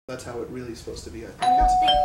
That's how it really is supposed to be, I think. I don't think...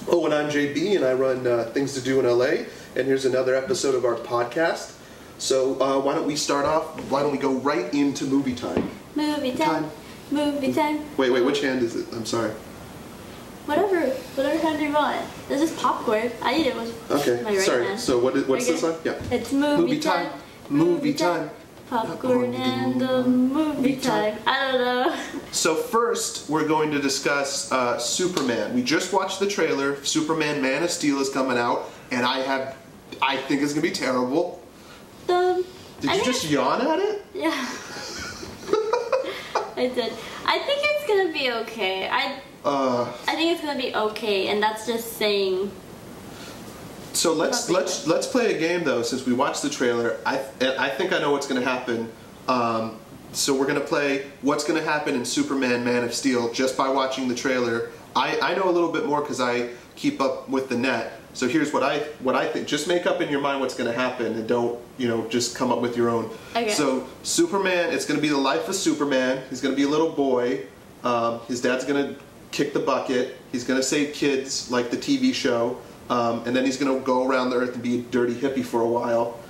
Oh, and I'm JB, and I run Things to Do in LA, and here's another episode of our podcast. So why don't we start off, why don't we go right into movie time? Movie time. Movie time. Wait, which hand is it? I'm sorry. Whatever hand you want. This is popcorn. I eat it with my right sorry. hand. So what's this one? Yeah. It's movie time. Movie time. Popcorn and the movie time. I don't know. So first, we're going to discuss Superman. We just watched the trailer. Superman Man of Steel is coming out, and I think it's gonna be terrible. Did you just yawn at it? Yeah. I did. I think it's gonna be okay. I think it's gonna be okay, and that's just saying. So let's play a game though. Since we watched the trailer, I think I know what's going to happen. So we're going to play what's going to happen in Superman Man of Steel just by watching the trailer. I know a little bit more because I keep up with the net. So here's what I think. Just make up in your mind what's going to happen, and don't just come up with your own. Okay. So Superman, it's going to be the life of Superman. He's going to be a little boy. His dad's going to kick the bucket. He's going to save kids like the TV show. And then he's going to go around the earth and be a dirty hippie for a while.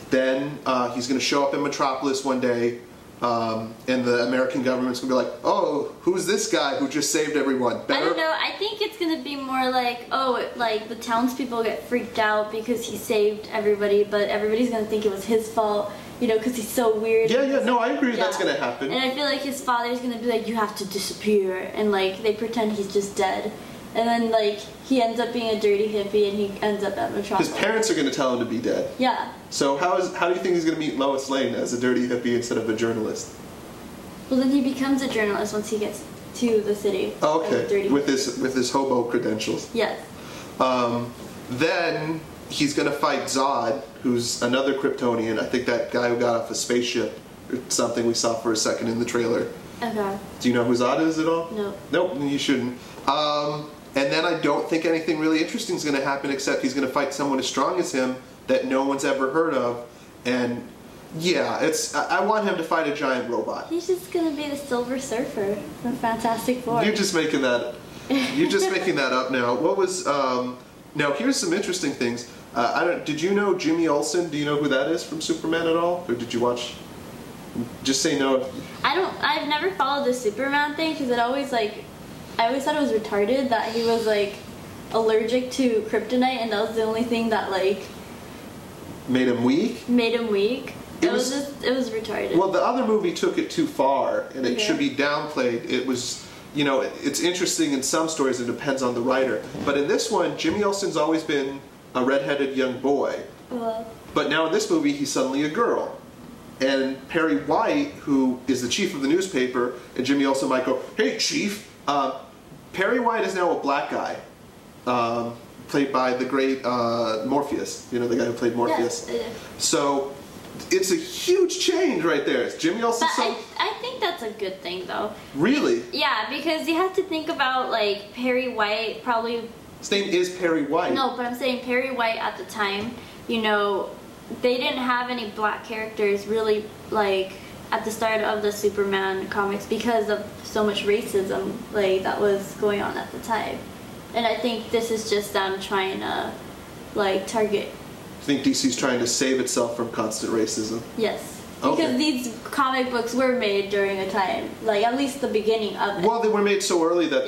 Then he's going to show up in Metropolis one day, and the American government's going to be like, oh, who's this guy who just saved everyone? I don't know. I think it's going to be more like, like the townspeople get freaked out because he saved everybody, but everybody's going to think it was his fault, because he's so weird. Yeah, no, I agree that's going to happen. And I feel like his father's going to be like, you have to disappear, and they pretend he's just dead. And then, he ends up being a dirty hippie, and he ends up at Metropolis. His parents are going to tell him to be dead. Yeah. So how do you think he's going to meet Lois Lane as a dirty hippie instead of a journalist? Well, then he becomes a journalist once he gets to the city. Oh, okay. With his hobo credentials. Yes. Then he's going to fight Zod, who's another Kryptonian. I think that guy who got off a spaceship or something we saw for a second in the trailer. Okay. Do you know who Zod is at all? No. Nope, you shouldn't. And then I don't think anything really interesting is going to happen except he's going to fight someone as strong as him that no one's ever heard of. And yeah, I want him to fight a giant robot. He's just going to be the Silver Surfer from Fantastic Four. You're just making that up now. What was now here's some interesting things. Did you know Jimmy Olsen? Do you know who that is from Superman at all? Or did you watch? Just say no. I've never followed the Superman thing because I always thought it was retarded that he was allergic to kryptonite, and that was the only thing that made him weak. It was retarded. Well, the other movie took it too far, and it should be downplayed. It was, it's interesting in some stories. It depends on the writer. But in this one, Jimmy Olsen's always been a redheaded young boy. But now in this movie, he's suddenly a girl. And Perry White, who is the chief of the newspaper, and Jimmy Olsen might go, "Hey, chief." Perry White is now a black guy, played by the great Morpheus. You know, the guy who played Morpheus. Yes. So it's a huge change right there. It's Jimmy Olsen. But I think that's a good thing, though. Really? Yeah, because you have to think about Perry White probably. His name is Perry White. No, but I'm saying Perry White at the time. They didn't have any black characters really at the start of the Superman comics because of so much racism that was going on at the time. And I think this is just them trying to target. You think DC's trying to save itself from constant racism? Yes. Because these comic books were made during a time, at least the beginning of it. Well, they were made so early that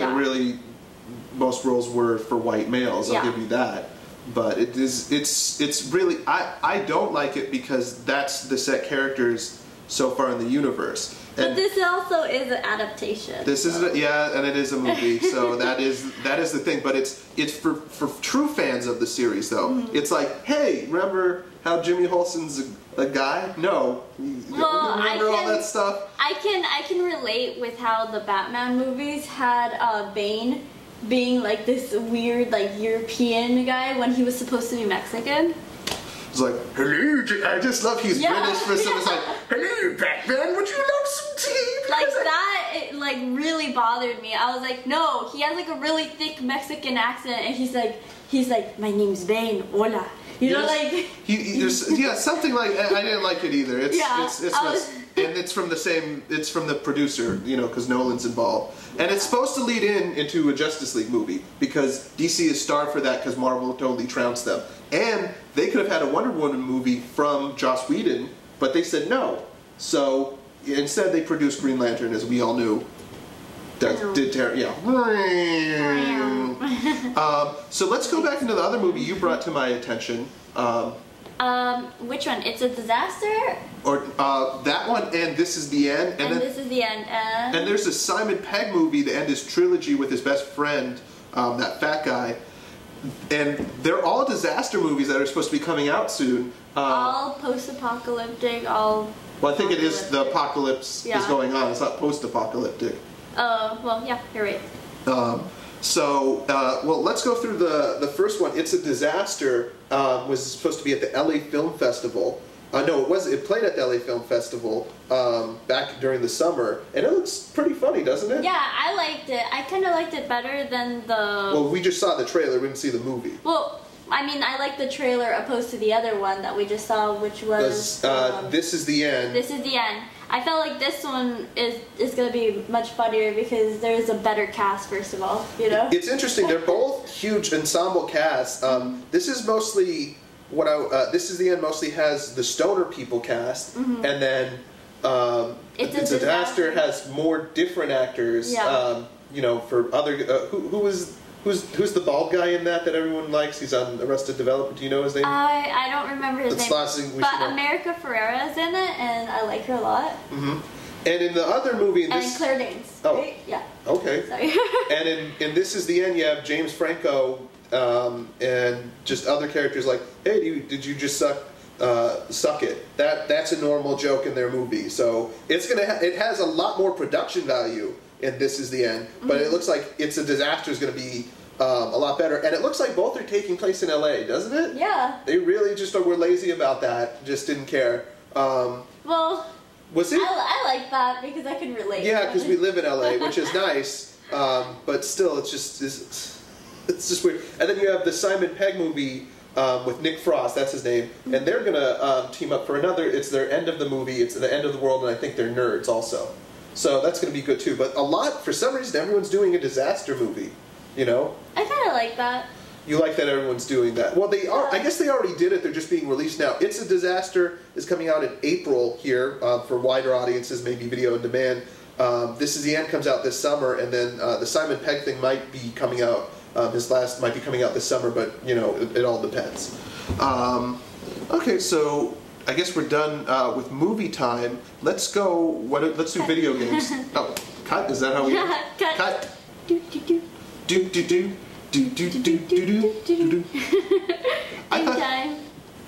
most roles were for white males, I'll give you that. But it's really, I don't like it because that's the set characters so far in the universe. But this also is an adaptation. This is and it is a movie, so that is the thing. But it's for true fans of the series, though. Mm-hmm. It's like, hey, remember how Jimmy Olsen's a guy? No, well, remember all that stuff. I can relate with how the Batman movies had Bane being like this weird like European guy when he was supposed to be Mexican. It's like, hello, I just love he's British for some. It's like, hello, Batman, would you like some tea? Like that, it like really bothered me. I was like, no, he has like a really thick Mexican accent, and he's like, my name's Bane, hola. You know, like something like I didn't like it either. And it's from the producer, you know, because Nolan's involved, and it's supposed to lead into a Justice League movie because DC is starved for that because Marvel totally trounced them, and they could have had a Wonder Woman movie from Joss Whedon, but they said no. So instead, they produced Green Lantern, as we all knew. So let's go back into the other movie you brought to my attention. Which one? It's a Disaster? Or that one, and This Is the End. And This Is the End. And there's a Simon Pegg movie to end his trilogy with his best friend, that fat guy. And they're all disaster movies that are supposed to be coming out soon. All post-apocalyptic, all... Well, I think it is the apocalypse is going on. It's not post-apocalyptic. Well, yeah, you're right. Well, let's go through the first one. It's a Disaster. Was supposed to be at the LA Film Festival. No, it was. It played at the LA Film Festival back during the summer, and it looks pretty funny, doesn't it? Yeah, I liked it. I kind of liked it better than the... Well, we just saw the trailer. We didn't see the movie. Well, I mean, I liked the trailer opposed to the other one that we just saw, which was... This Is the End. This Is the End. I felt like this one is going to be much funnier because there's a better cast, first of all, you know? It's interesting. They're both huge ensemble casts. This is mostly... This Is the End mostly has the stoner people cast, and then It's a Disaster has more different actors. You know, for other who's the bald guy in that everyone likes? He's on Arrested Development. Do you know his name? I don't remember his name. But America Ferrera's in it, and I like her a lot. Mm-hmm. And in the other movie, and Claire Danes. Right? Yeah. Okay. Sorry. And in This Is the End, you have James Franco and just other characters like, hey, did you just suck it? That's a normal joke in their movie. So it has a lot more production value in This Is the End, but it looks like It's a Disaster is going to be a lot better. And it looks like both are taking place in LA, doesn't it? Yeah. They really just were lazy about that. Just didn't care. Well. Was it? I like that because I can relate. Yeah, because we live in LA, which is nice, but still, it's just weird. And then you have the Simon Pegg movie with Nick Frost, that's his name, and they're gonna team up for another. It's their end of the movie. It's the end of the world, and I think they're nerds also. So that's gonna be good too. But for some reason, everyone's doing a disaster movie. You know? I kind of like that. You like that everyone's doing that. Well, they are. I guess they already did it. They're just being released now. It's a Disaster is coming out in April here for wider audiences, maybe video on demand. This Is the End comes out this summer, and then the Simon Pegg thing might be coming out. His last might be coming out this summer, but you know, it all depends. Okay, so I guess we're done with movie time. Let's go. Let's do video games. Oh, cut. Is that how we? Cut. Do do do. Do do do.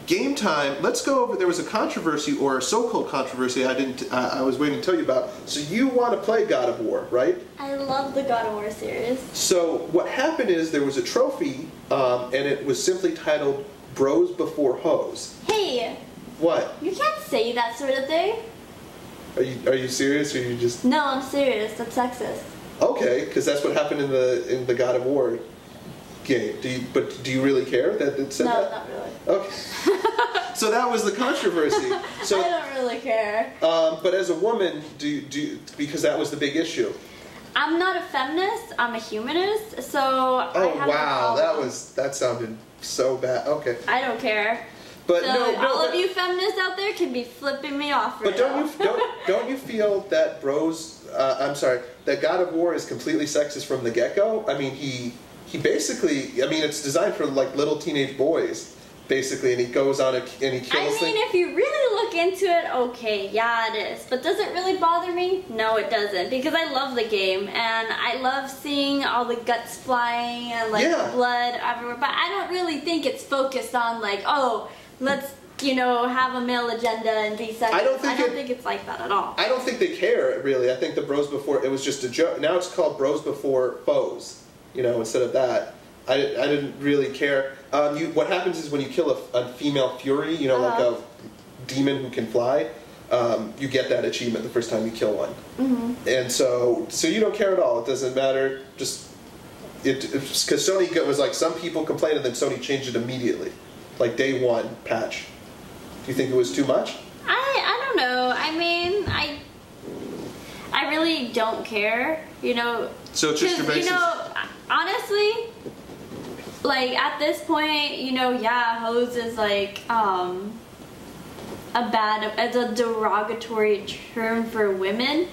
Game time. Let's go over. There was a controversy, or a so-called controversy. I was waiting to tell you about. So you want to play God of War, right? I love the God of War series. So what happened is there was a trophy, and it was simply titled "Bros Before Hoes." Hey. What? You can't say that sort of thing. Are you serious, or are you just? No, I'm serious. That's sexist. Okay, because that's what happened in the God of War game. Do you really care that it said that? No, not really. Okay. So that was the controversy. So I don't really care. But as a woman, because that was the big issue. I'm not a feminist. I'm a humanist. So oh wow, that sounded so bad. Okay. I don't care. But so all of you feminists out there can be flipping me off right now. But don't you feel that that God of War is completely sexist from the get-go? I mean, he basically, I mean, it's designed for like little teenage boys, basically, and he goes on and he kills I mean, if you really look into it, okay, yeah, it is. But does it really bother me? No, it doesn't, because I love the game, and I love seeing all the guts flying and like blood everywhere. But I don't really think it's focused on like, oh, let's have a male agenda and be sexist. I don't think it's like that at all. I don't think they care really. I think the Bros Before it was just a joke. Now it's called Bros Before Foes. Instead of that. I didn't really care. What happens is when you kill a female fury, like a demon who can fly, you get that achievement the first time you kill one. And so you don't care at all. It doesn't matter. Just because Sony was like, some people complained and then Sony changed it immediately, like day one patch. Do you think it was too much? I don't know. I mean, I really don't care. So it's just your basis. Honestly, like at this point, hose is like it's a derogatory term for women,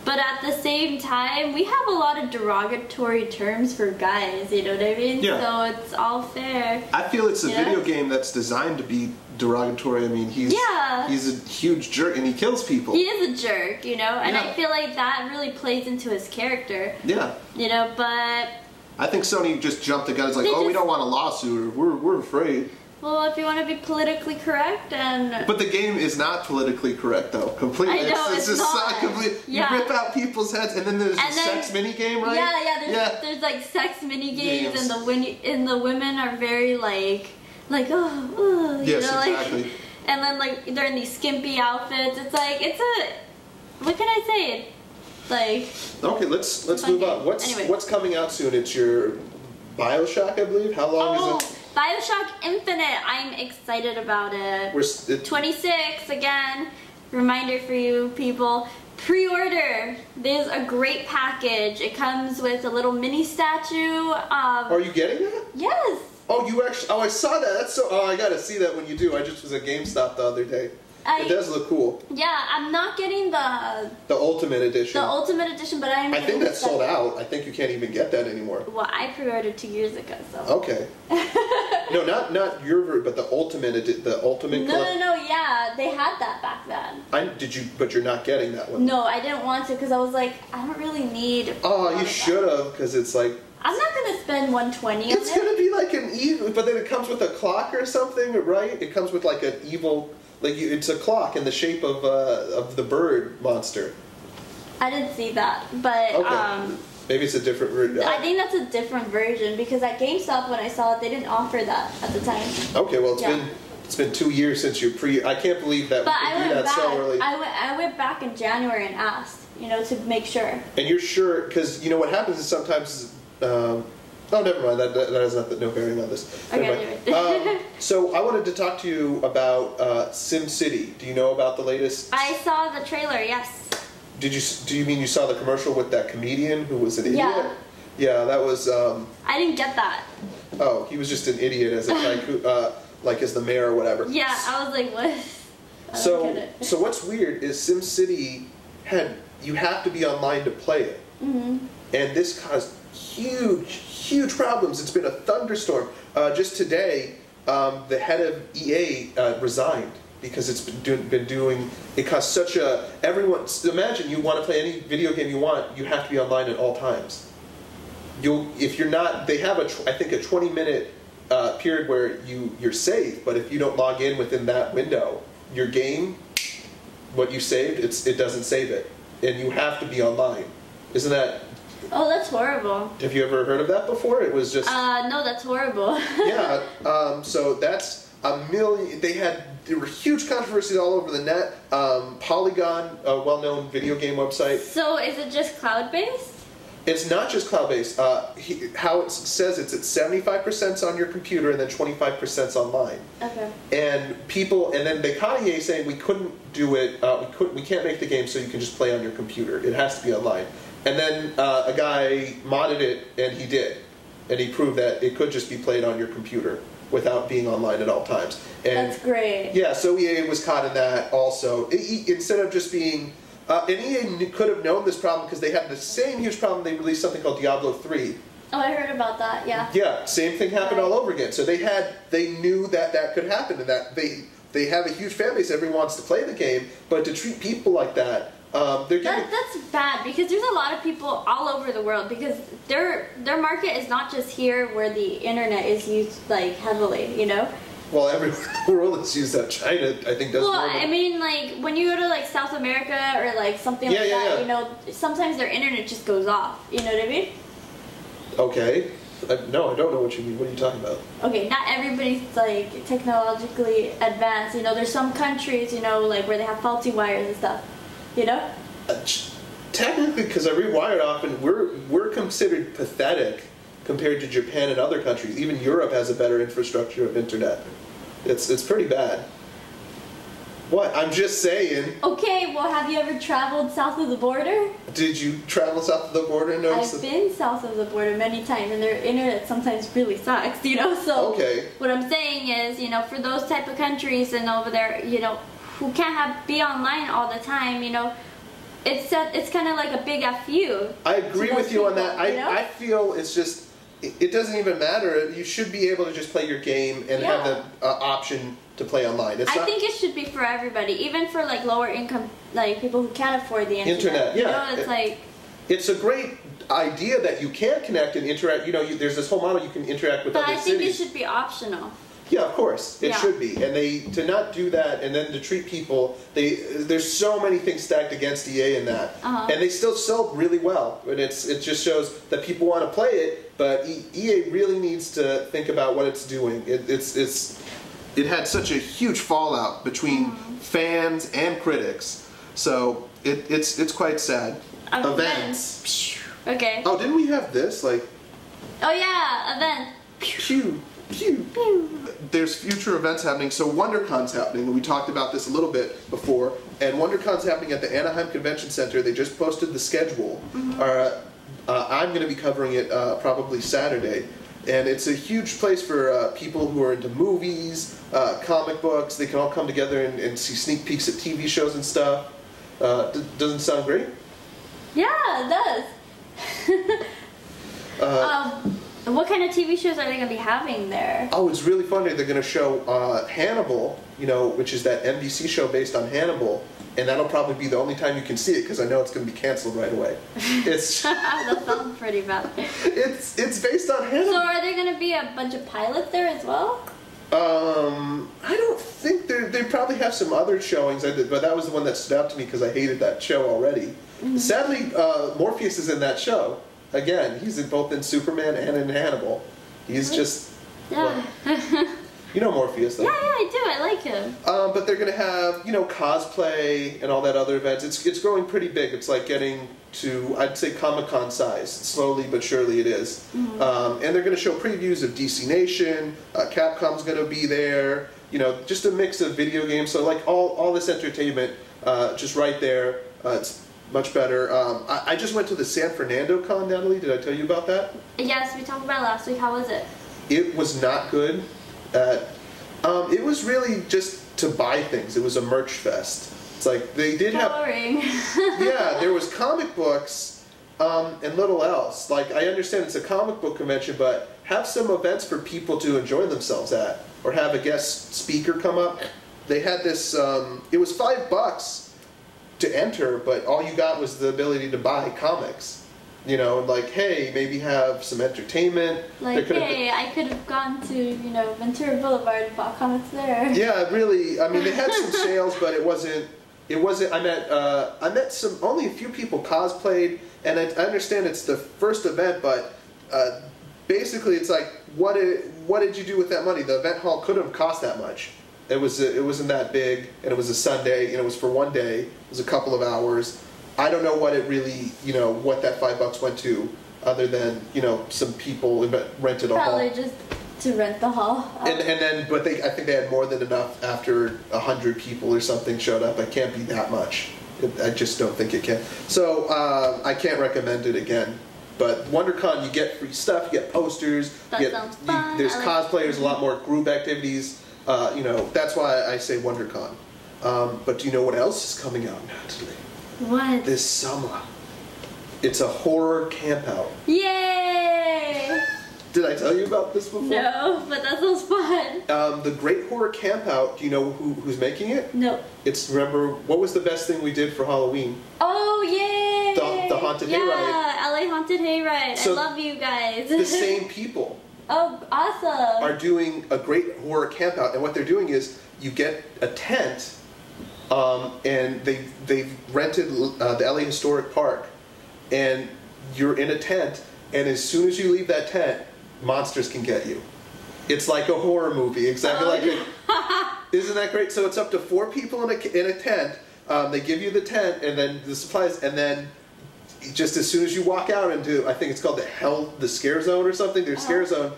but at the same time, we have a lot of derogatory terms for guys. You know what I mean? Yeah. So it's all fair. I feel it's a video game that's designed to be derogatory. I mean, he's a huge jerk and he kills people. He is a jerk, and I feel like that really plays into his character. Yeah. But I think Sony just jumped the gun. It's like, we don't want a lawsuit, or we're afraid. Well, if you want to be politically correct and... But the game is not politically correct, though. Completely. I know, it's just not. You rip out people's heads, and then there's a sex mini-game, right? Yeah, there's like sex mini-games, and the women are very like oh, yes, exactly. And then like they're in these skimpy outfits. It's like, what can I say? Like... Okay, let's move on. What's coming out soon? It's your Bioshock, I believe? How long is it? Bioshock Infinite. I'm excited about it. 26 again. Reminder for you people. Pre-order. There's a great package. It comes with a little mini statue. Are you getting that? Yes. Oh, you actually... Oh, I saw that. That's so... Oh, I gotta see that when you do. I just was at GameStop the other day. It does look cool. Yeah, I'm not getting the Ultimate Edition. The Ultimate Edition, but I think that's sold out. I think you can't even get that anymore. Well, I pre-ordered 2 years ago, so. Okay. No, not your version, but the Ultimate No, yeah, they had that back then. But you're not getting that one. No, I didn't want to because I was like, I don't really need. Oh, you should have, because it's like. I'm not gonna spend $120 on it. It's gonna be like an evil, but then it comes with a clock or something, right? It comes with like an evil. It's a clock in the shape of the bird monster. I didn't see that, but okay. Maybe it's a different version. I think that's a different version because at GameStop when I saw it, they didn't offer that at the time. Okay, well it's been 2 years since you I can't believe that. But I went back. So early. I went back in January and asked, to make sure. And you're sure because what happens is sometimes. Oh, never mind. That has no bearing on this. Okay. So I wanted to talk to you about SimCity. Do you know about the latest? I saw the trailer. Yes. Do you mean you saw the commercial with that comedian who was an idiot? Yeah. Yeah, that was. I didn't get that. Oh, he was just an idiot as a tycoon, like as the mayor or whatever. Yeah, I was like, what? So what's weird is SimCity you have to be online to play it, and this caused huge problems. It's been a thunderstorm. Just today, the head of EA resigned because it's been doing. It caused such a imagine you want to play any video game you want, you have to be online at all times. If you're not, they have I think a 20-minute period where you're safe, but if you don't log in within that window, your game, what you saved, it doesn't save it, and you have to be online. Isn't that? Oh, that's horrible. Have you ever heard of that before? It was just... no, that's horrible. Yeah, so that's a million... There were huge controversies all over the net. Polygon, a well-known video game website. So is it just cloud-based? It's not just cloud-based. How it says it's at 75% on your computer and then 25% online. Okay. And then they caught EA saying we couldn't do it, we can't make the game so you can just play on your computer. It has to be online. And then a guy modded it, and he did. And he proved that it could just be played on your computer without being online at all times. And that's great. Yeah, so EA was caught in that also. Instead of just being... and EA could have known this problem because they had the same huge problem. They released something called Diablo 3. Oh, I heard about that. Yeah. Yeah, same thing happened all over again. So they knew that could happen, and that they have a huge fan base. Everyone wants to play the game, but to treat people like that, they're giving... That's bad, because there's a lot of people all over the world, because their market is not just here where the internet is used like heavily, you know. Well, everywhere in the world it's used that. China, I think, does more. Well, I mean, like, when you go to, like, South America or, like, something like that, you know, sometimes their internet just goes off. You know what I mean? Okay. No, I don't know what you mean. What are you talking about? Okay, not everybody's, like, technologically advanced. You know, there's some countries, you know, like, where they have faulty wires and stuff. You know? Technically, because I rewired often, we're considered pathetic compared to Japan and other countries. Even Europe has a better infrastructure of internet. It's pretty bad. What? I'm just saying. Okay, well, have you ever traveled south of the border? Did you travel south of the border and notice? I've been south of the border many times, and their internet sometimes really sucks, you know? So okay. What I'm saying is, you know, for those type of countries and over there, you know, who can't be online all the time, you know, it's kind of like a big FU. I agree with you on that. You know? I feel it's just, it doesn't even matter. You should be able to just play your game and have the option to play online. I think it should be for everybody, even for like lower income, like people who can't afford the internet. Yeah, you know, it's like... It's a great idea that you can connect and interact. You know, there's this whole model you can interact with other cities. But I think it should be optional. Yeah, of course. It should be. And to not do that and then to treat people, there's so many things stacked against EA in that. And they still sell really well. And it just shows that people want to play it, but EA really needs to think about what it's doing. It had such a huge fallout between fans and critics. So it's quite sad. Events. Okay. Oh, didn't we have this? Like... Oh yeah, event. Pew. Pew. Pew. There's future events happening. So WonderCon's happening. We talked about this a little bit before. And WonderCon's happening at the Anaheim Convention Center. They just posted the schedule. I'm going to be covering it probably Saturday. And it's a huge place for people who are into movies, comic books. They can all come together and see sneak peeks at TV shows and stuff. Doesn't sound great? Yeah, it does. What kind of TV shows are they going to be having there? Oh, it's really funny. They're going to show Hannibal, you know, which is that NBC show based on Hannibal. And that'll probably be the only time you can see it, because I know it's going to be canceled right away. It's that sounds pretty bad. It's based on Hannibal. So are there going to be a bunch of pilots there as well? I don't think they probably have some other showings, but that was the one that stood out to me because I hated that show already. Sadly, Morpheus is in that show. Again, he's both in Superman and in Hannibal. He's just... Yeah. Well, you know Morpheus, though. Yeah, I do. I like him. But they're going to have, you know, cosplay and all that other events. It's growing pretty big. It's like getting to, I'd say, Comic-Con size. Slowly but surely it is. And they're going to show previews of DC Nation. Capcom's going to be there. You know, just a mix of video games. So, like, all this entertainment just right there. It's much better. I just went to the San Fernando Con, Natalie. Did I tell you about that? Yes, we talked about it last week. How was it? It was not good. It was really just to buy things. It was a merch fest. It's like they did Boring. Yeah, there was comic books and little else. Like, I understand it's a comic book convention, but have some events for people to enjoy themselves at, or have a guest speaker come up. They had this. It was $5 to enter, but all you got was the ability to buy comics. You know, like, hey, maybe have some entertainment. Like, hey, I could have gone to, you know, Ventura Boulevard and bought comics there. Yeah, really. I mean, they had some sales, but it wasn't. I met only a few people cosplayed, and I understand it's the first event, but basically, it's like, what did you do with that money? The event hall couldn't have cost that much. It wasn't that big, and it was a Sunday, and it was for one day. It was a couple of hours. I don't know what it really, you know, what that $5 went to, other than, you know, some people rented a hall. Probably just to rent the hall. And then, but I think they had more than enough after 100 people or something showed up. It can't be that much. I just don't think it can. So I can't recommend it again. But WonderCon, you get free stuff, you get posters. Sounds fun. There's cosplayers, a lot more group activities. You know, that's why I say WonderCon. But do you know what else is coming out, Natalie? What? This summer. It's a horror campout. Yay! Did I tell you about this before? No, but that sounds fun. The Great Horror Campout, do you know who's making it? No. It's, remember, what was the best thing we did for Halloween? Oh, yay! The Haunted Hayride. Yeah, LA Haunted Hayride. So I love you guys. The same people Oh, awesome. are doing a Great Horror Campout, and what they're doing is you get a tent, and they've rented the LA Historic Park, and you're in a tent, and as soon as you leave that tent, monsters can get you. It's like a horror movie, exactly like it. Isn't that great? So it's up to 4 people in a tent. They give you the tent and then the supplies, and then just as soon as you walk out into, I think it's called the scare zone or something. Their scare zone,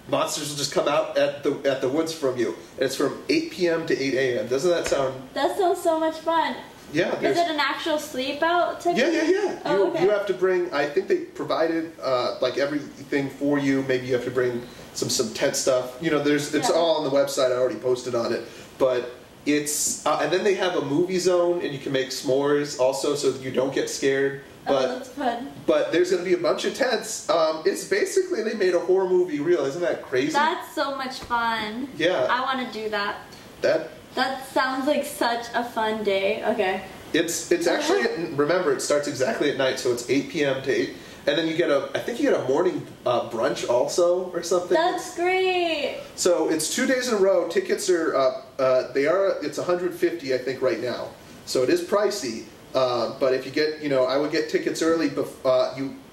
monsters will just come out at the woods from you. And it's from 8 p.m. to 8 a.m. Doesn't that sound? That sounds so much fun. Yeah. Is it an actual sleep out type? Yeah. Oh, okay. You have to bring. I think they provided like everything for you. Maybe you have to bring some tent stuff. You know, it's all on the website. I already posted on it, but. It's and then they have a movie zone, and you can make s'mores also, so that you don't get scared. But, that's fun. But there's going to be a bunch of tents. It's basically they made a horror movie real. Isn't that crazy? That's so much fun. Yeah. I want to do that. That sounds like such a fun day. Okay. It's actually remember it starts exactly at night, so it's 8 p.m. to 8. And then I think you get a morning brunch also or something. That's great. So it's 2 days in a row. Tickets are it's $150 I think right now. So it is pricey. But if you get I would get tickets early.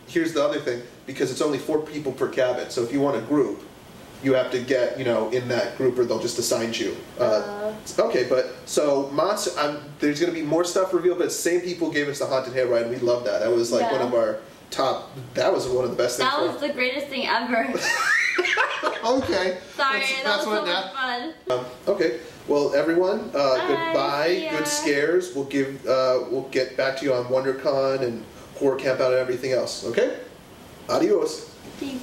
Here's the other thing, because it's only 4 people per cabin. So if you want a group, you have to get in that group, or they'll just assign you. Okay, but so there's going to be more stuff revealed. But the same people gave us the Haunted Hayride, and we loved that. That was like one of our top. That was one of the best things. That was the greatest thing ever. Okay. Sorry, that was so much fun. Okay. Well, everyone, goodbye. Good scares. We'll get back to you on WonderCon and Horror Campout and everything else. Okay. Adios. Peace.